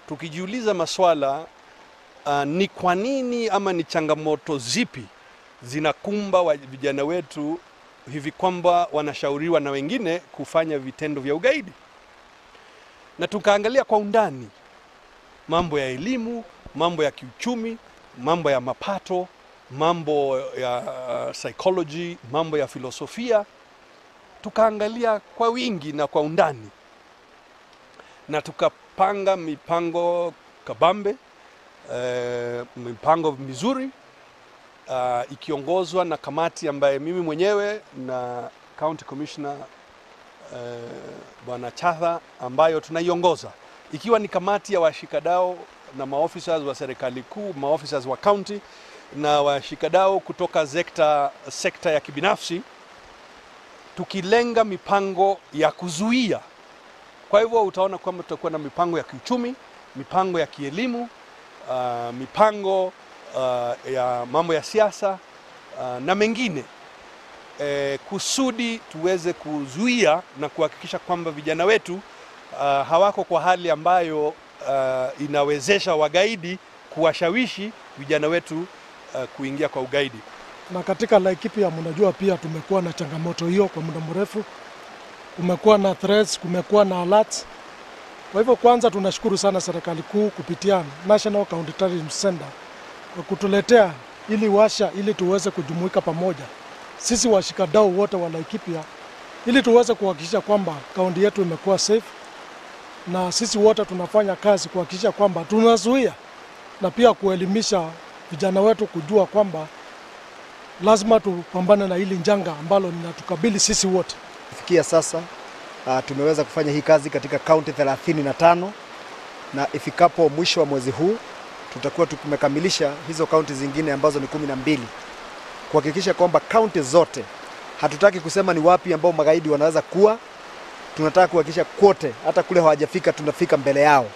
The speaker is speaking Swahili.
tukijiuliza maswala ni kwa nini ama ni changamoto zipi zinakumba vijana wetu hivi kwamba wanashauriwa na wengine kufanya vitendo vya ugaidi. Na tukaangalia kwa undani mambo ya elimu, mambo ya kiuchumi, mambo ya mapato, mambo ya psychology, mambo ya filosofia. Tukaangalia kwa wingi na kwa undani, na tukapanga mipango kabambe, mipango mizuri, ikiongozwa na kamati ambaye mimi mwenyewe na County Commissioner Bwana Chatha ambayo tunaiongoza, ikiwa ni kamati ya washikadau na maofisa wa serikali kuu, maofisa wa county na washikadau kutoka sekta ya kibinafsi, tukilenga mipango ya kuzuia. Kwa hivyo utaona kwamba tutakuwa na mipango ya kiuchumi, mipango ya kielimu, mipango ya mambo ya siasa na mengine, kusudi tuweze kuzuia na kuhakikisha kwamba vijana wetu hawako kwa hali ambayo inawezesha wagaidi kuwashawishi vijana wetu kuingia kwa ugaidi. Na katika Laikipia mnajua pia tumekuwa na changamoto hiyo kwa muda mrefu. Kumekuwa na threats, kumekuwa na alerts. Kwa hivyo kwanza tunashukuru sana serikali kuu kupitia National Counterterrorism Center kwa kutuletea ili tuweze kujumuika pamoja sisi washikadau wote wa Laikipia, ili tuweze kuhakikisha kwamba kaunti yetu imekuwa safe, na sisi wote tunafanya kazi kuhakikisha kwamba tunazuia na pia kuelimisha vijana wetu kujua kwamba lazima tupambane na hili janga ambalo linatukabili sisi wote. Kufikia sasa tumeweza kufanya hii kazi katika kaunti 35, na ifikapo mwisho wa mwezi huu tutakuwa tumekamilisha hizo kaunti zingine ambazo ni 12, kuhakikisha kwamba kaunti zote, hatutaki kusema ni wapi ambao magaidi wanaweza kuwa, tunataka kuhakikisha kote hata kule hawajafika tunafika mbele yao.